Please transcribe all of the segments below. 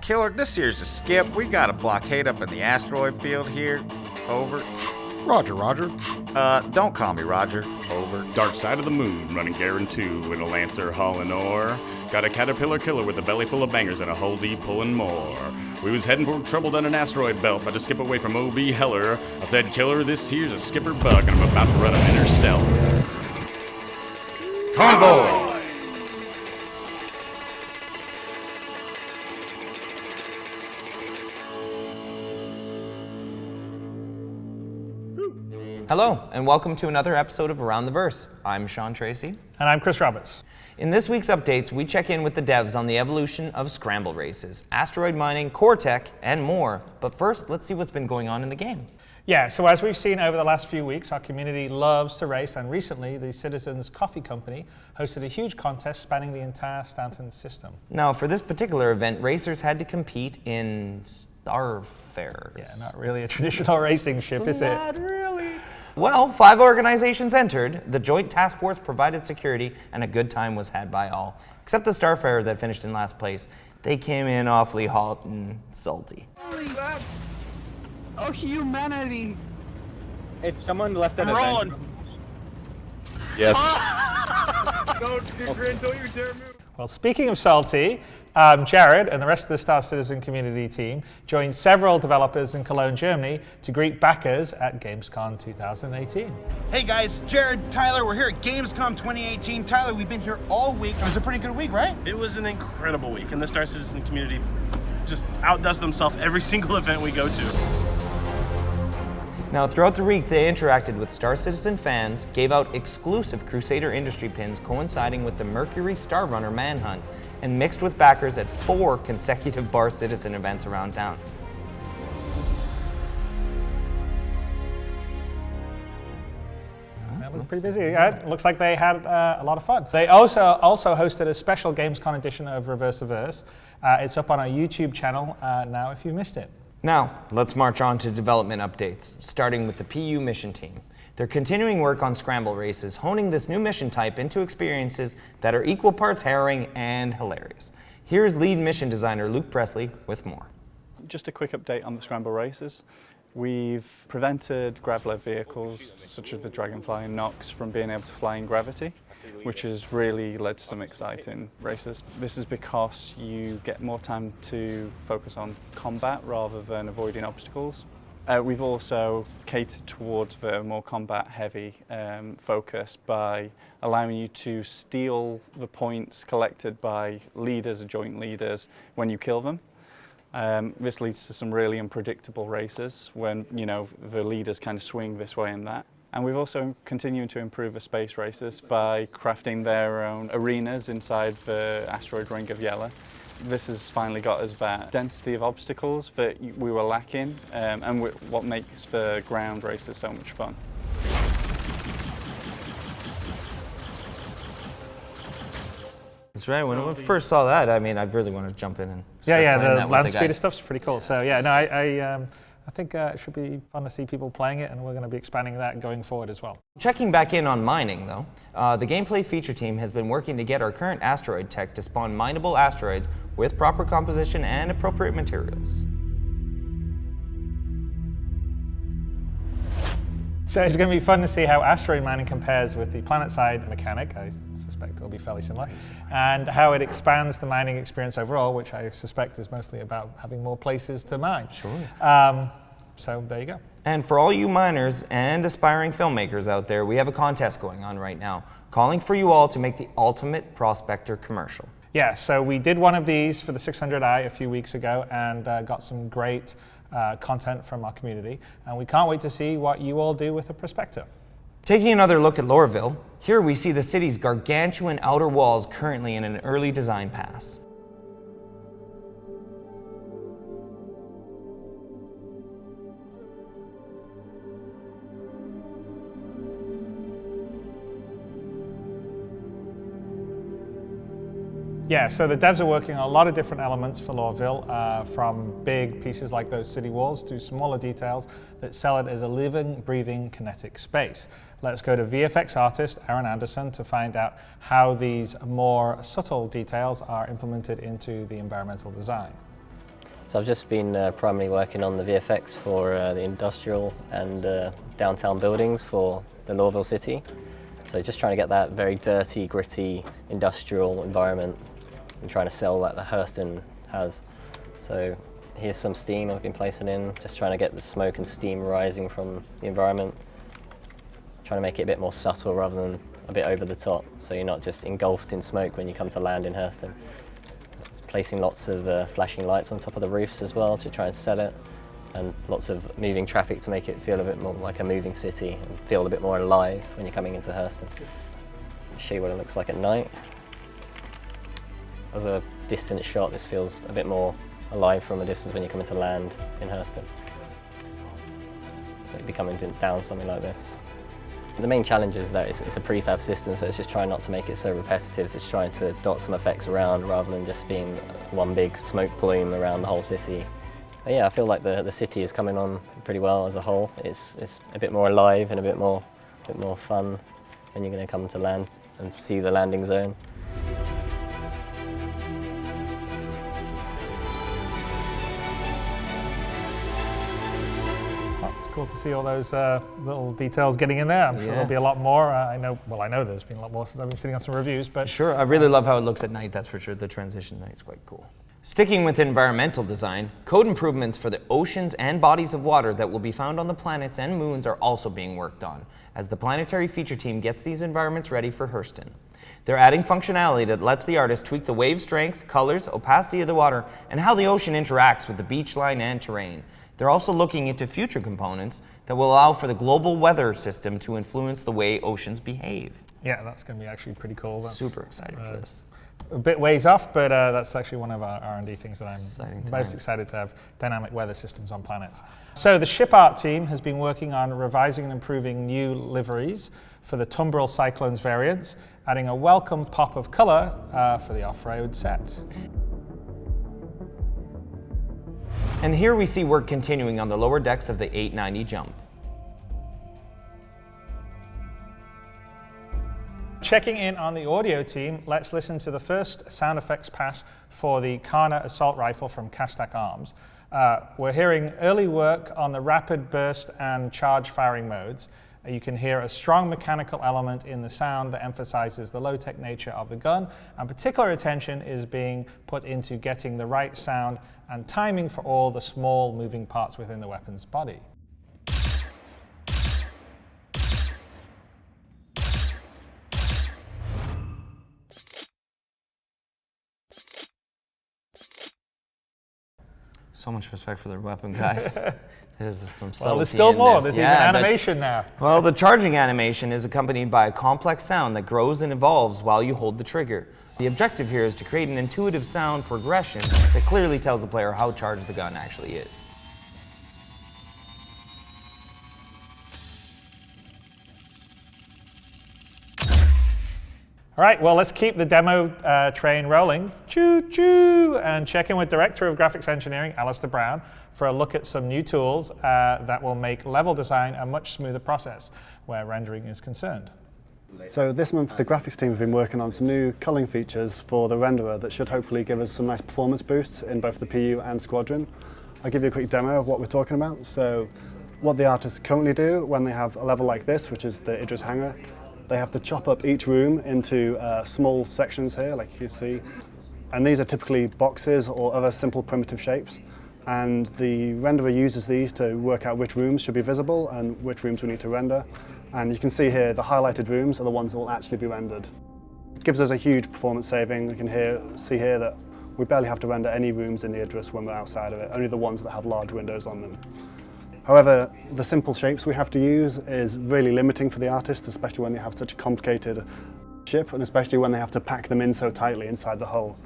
Killer, this here's a skip. We got a blockade up in the asteroid field here. Over. Roger, Roger. Don't call me Roger. Over. Dark side of the moon, running Garen 2 in a Lancer hauling ore. Got a caterpillar killer with a belly full of bangers and a hull deep pulling more. We was heading for trouble down an asteroid belt, but to skip away from OB Heller. I said, Killer, this here's a skipper bug, and I'm about to run an interstellar. Convoy! Hello, and welcome to another episode of Around the Verse. I'm Sean Tracy. And I'm Chris Roberts. In this week's updates, we check in with the devs on the evolution of Scramble Races, asteroid mining, core tech, and more. But first, let's see what's been going on in the game. Yeah, so as we've seen over the last few weeks, our community loves to race, and recently the Citizens Coffee Company hosted a huge contest spanning the entire Stanton system. Now, for this particular event, racers had to compete in Starfarers. Yeah, not really a traditional racing ship, is it? Not really. Well, 5 organizations entered, the Joint Task Force provided security, and a good time was had by all. Except the Starfarer that finished in last place. They came in awfully hot and salty. Oh, humanity! If someone left an rolling. Yes. Don't you dare move. Well, speaking of salty, Jared and the rest of the Star Citizen community team joined several developers in Cologne, Germany to greet backers at Gamescom 2018. Hey guys, Jared, Tyler, we're here at Gamescom 2018. Tyler, we've been here all week. It was a pretty good week, right? It was an incredible week, and the Star Citizen community just outdoes themselves every single event we go to. Now, throughout the week, they interacted with Star Citizen fans, gave out exclusive Crusader industry pins coinciding with the Mercury Star Runner manhunt, and mixed with backers at 4 consecutive Bar Citizen events around town. That was pretty busy. It looks like they had a lot of fun. They also hosted a special Gamescom edition of Reverse the Verse. It's up on our YouTube channel now if you missed it. Now, let's march on to development updates, starting with the PU mission team. They're continuing work on Scramble Races, honing this new mission type into experiences that are equal parts harrowing and hilarious. Here's lead mission designer Luke Presley with more. Just a quick update on the Scramble Races. We've prevented grav-led vehicles, such as the Dragonfly and Nox, from being able to fly in gravity, which has really led to some exciting races. This is because you get more time to focus on combat rather than avoiding obstacles. We've also catered towards the more combat-heavy focus by allowing you to steal the points collected by leaders or joint leaders when you kill them. This leads to some really unpredictable races when, the leaders kind of swing this way and that. And we've also continued to improve the space races by crafting their own arenas inside the asteroid ring of Yela. This has finally got us that density of obstacles that we were lacking, and what makes the ground races so much fun. That's right. When I first saw that, I really want to jump in and start Yeah, playing the that with land the speeder guys. stuff's pretty cool. So yeah, no, I think it should be fun to see people playing it, and we're going to be expanding that going forward as well. Checking back in on mining, though, the gameplay feature team has been working to get our current asteroid tech to spawn mineable asteroids with proper composition and appropriate materials. So it's going to be fun to see how asteroid mining compares with the planet-side mechanic. I suspect it'll be fairly similar, and how it expands the mining experience overall, which I suspect is mostly about having more places to mine. Sure. So there you go. And for all you miners and aspiring filmmakers out there, we have a contest going on right now, calling for you all to make the ultimate Prospector commercial. Yeah, so we did one of these for the 600i a few weeks ago, and got some great content from our community, and we can't wait to see what you all do with the Prospector. Taking another look at Loreville, here we see the city's gargantuan outer walls currently in an early design pass. Yeah, so the devs are working on a lot of different elements for Loreville, from big pieces like those city walls to smaller details that sell it as a living, breathing, kinetic space. Let's go to VFX artist Aaron Anderson to find out how these more subtle details are implemented into the environmental design. So I've just been primarily working on the VFX for the industrial and downtown buildings for the Lorville city. So just trying to get that very dirty, gritty industrial environment and trying to sell that the Hurston has. So here's some steam I've been placing in, just trying to get the smoke and steam rising from the environment. Trying to make it a bit more subtle rather than a bit over the top, so you're not just engulfed in smoke when you come to land in Hurston. Placing lots of flashing lights on top of the roofs as well to try and sell it, and lots of moving traffic to make it feel a bit more like a moving city and feel a bit more alive when you're coming into Hurston. I'll show you what it looks like at night. As a distant shot, this feels a bit more alive from a distance when you're coming to land in Hurston. So you'd be coming down something like this. The main challenge is that it's a prefab system, so it's just trying not to make it so repetitive, just trying to dot some effects around rather than just being one big smoke plume around the whole city. But yeah, I feel like the city is coming on pretty well as a whole. It's a bit more alive and a bit more fun when you're going to come to land and see the landing zone. It's cool to see all those little details getting in there. I'm sure there'll be a lot more. I know there's been a lot more since I've been sitting on some reviews. But sure, I really love how it looks at night, that's for sure. The transition night's quite cool. Sticking with environmental design, code improvements for the oceans and bodies of water that will be found on the planets and moons are also being worked on, as the planetary feature team gets these environments ready for Hurston. They're adding functionality that lets the artist tweak the wave strength, colors, opacity of the water, and how the ocean interacts with the beach line and terrain. They're also looking into future components that will allow for the global weather system to influence the way oceans behave. Yeah, that's going to be actually pretty cool. That's super excited for this. A bit ways off, but that's actually one of our R&D things that I'm most excited to have dynamic weather systems on planets. So the ship art team has been working on revising and improving new liveries for the Tumbril Cyclones variants, adding a welcome pop of color for the off-road set. And here we see work continuing on the lower decks of the 890 jump. Checking in on the audio team, let's listen to the first sound effects pass for the Kana assault rifle from Castak Arms. We're hearing early work on the rapid burst and charge firing modes. You can hear a strong mechanical element in the sound that emphasizes the low-tech nature of the gun, and particular attention is being put into getting the right sound and timing for all the small moving parts within the weapon's body. So much respect for their weapon, guys. There's some subtlety. Well, there's still more. This. There's even animation now. Well, the charging animation is accompanied by a complex sound that grows and evolves while you hold the trigger. The objective here is to create an intuitive sound progression that clearly tells the player how charged the gun actually is. All right, well, let's keep the demo train rolling. Choo-choo! And check in with Director of Graphics Engineering, Alistair Brown, for a look at some new tools that will make level design a much smoother process where rendering is concerned. So this month the graphics team have been working on some new culling features for the renderer that should hopefully give us some nice performance boosts in both the PU and Squadron. I'll give you a quick demo of what we're talking about. So what the artists currently do when they have a level like this, which is the Idris hangar, they have to chop up each room into small sections here, like you can see. And these are typically boxes or other simple primitive shapes. And the renderer uses these to work out which rooms should be visible and which rooms we need to render. And you can see here the highlighted rooms are the ones that will actually be rendered. It gives us a huge performance saving. You can see here that we barely have to render any rooms in the Idris when we're outside of it, only the ones that have large windows on them. However, the simple shapes we have to use is really limiting for the artist, especially when they have such a complicated ship and especially when they have to pack them in so tightly inside the hull.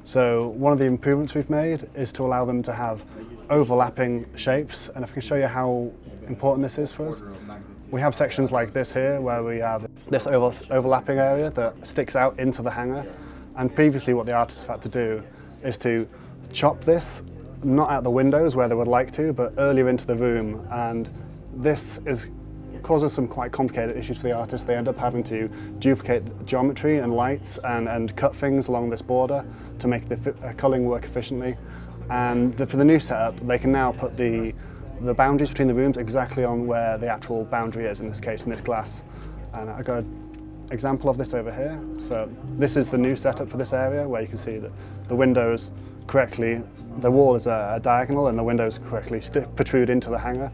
So one of the improvements we've made is to allow them to have overlapping shapes, and if I can show you how important this is for us. We have sections like this here where we have this overlapping area that sticks out into the hangar, and previously what the artists have had to do is to chop this not at the windows where they would like to, but earlier into the room, and this is causes some quite complicated issues for the artists. They end up having to duplicate geometry and lights and cut things along this border to make the culling work efficiently. And for the new setup, they can now put the boundaries between the rooms exactly on where the actual boundary is, in this case, in this glass. And I've got an example of this over here. So this is the new setup for this area, where you can see that the windows correctly, the wall is a diagonal and the windows correctly protrude into the hangar.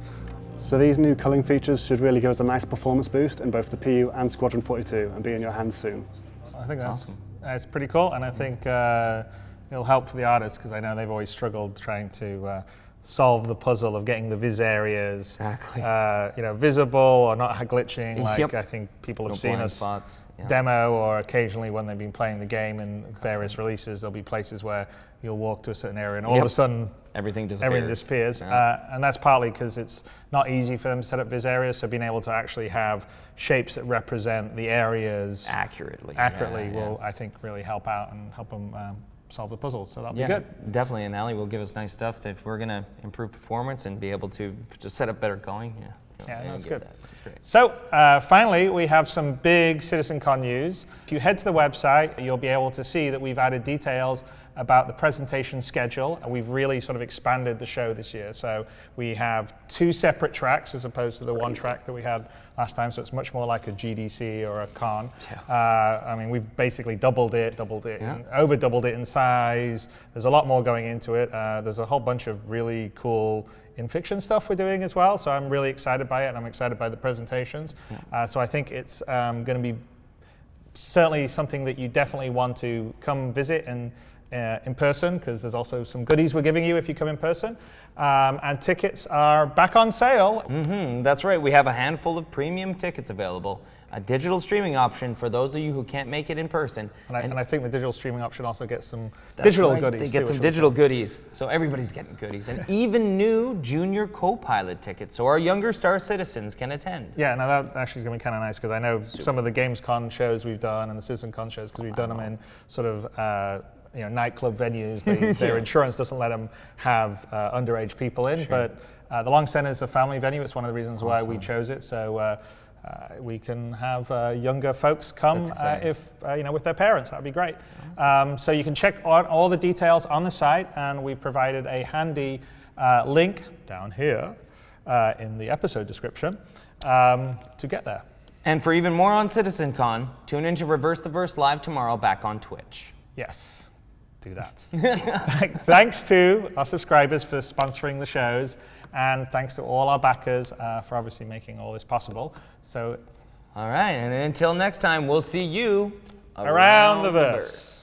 So these new culling features should really give us a nice performance boost in both the PU and Squadron 42 and be in your hands soon. I think that's pretty cool, and I think it'll help for the artists, because I know they've always struggled trying to solve the puzzle of getting the viz areas visible or not glitching. Like I think people have seen us demo, or occasionally when they've been playing the game in various releases, there'll be places where you'll walk to a certain area and all of a sudden everything disappears. And that's partly because it's not easy for them to set up viz areas, so being able to actually have shapes that represent the areas accurately will, I think, really help out and help them solve the puzzle, so that'll be good. Definitely, and Ali will give us nice stuff that we're going to improve performance and be able to just set up better culling. That's good. That's great. So finally, we have some big CitizenCon news. If you head to the website, you'll be able to see that we've added details about the presentation schedule. We've really sort of expanded the show this year. So we have 2 separate tracks as opposed to the one track that we had last time. So it's much more like a GDC or a con. I mean, we've basically doubled it, and over doubled it in size. There's a lot more going into it. There's a whole bunch of really cool in-fiction stuff we're doing as well. So I'm really excited by it, and I'm excited by the presentations. So I think it's going to be certainly something that you definitely want to come visit and in person, because there's also some goodies we're giving you if you come in person. And tickets are back on sale. That's right. We have a handful of premium tickets available. A digital streaming option for those of you who can't make it in person. And I think the digital streaming option also gets some digital goodies. They get some digital goodies. So everybody's getting goodies. And even new junior co-pilot tickets, so our younger Star Citizens can attend. Yeah, now that actually is going to be kind of nice, because I know some of the Gamescom shows we've done and the CitizenCon shows, because we've done them in sort of nightclub venues. Their insurance doesn't let them have underage people in, but the Long Center is a family venue. It's one of the reasons why we chose it. So we can have younger folks come if with their parents. That'd be great. So you can check out all the details on the site, and we've provided a handy link down here in the episode description to get there. And for even more on CitizenCon, tune in to Reverse the Verse live tomorrow back on Twitch. Yes, do that. Thanks to our subscribers for sponsoring the shows, and thanks to all our backers for obviously making all this possible. So, all right, and until next time, we'll see you around the verse.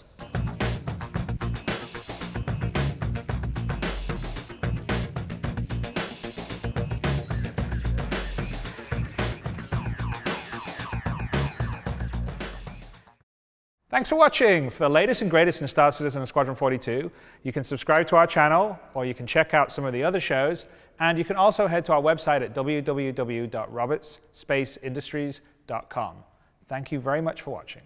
Thanks for watching. For the latest and greatest in Star Citizen and Squadron 42, you can subscribe to our channel, or you can check out some of the other shows, and you can also head to our website at www.robertsspaceindustries.com. Thank you very much for watching.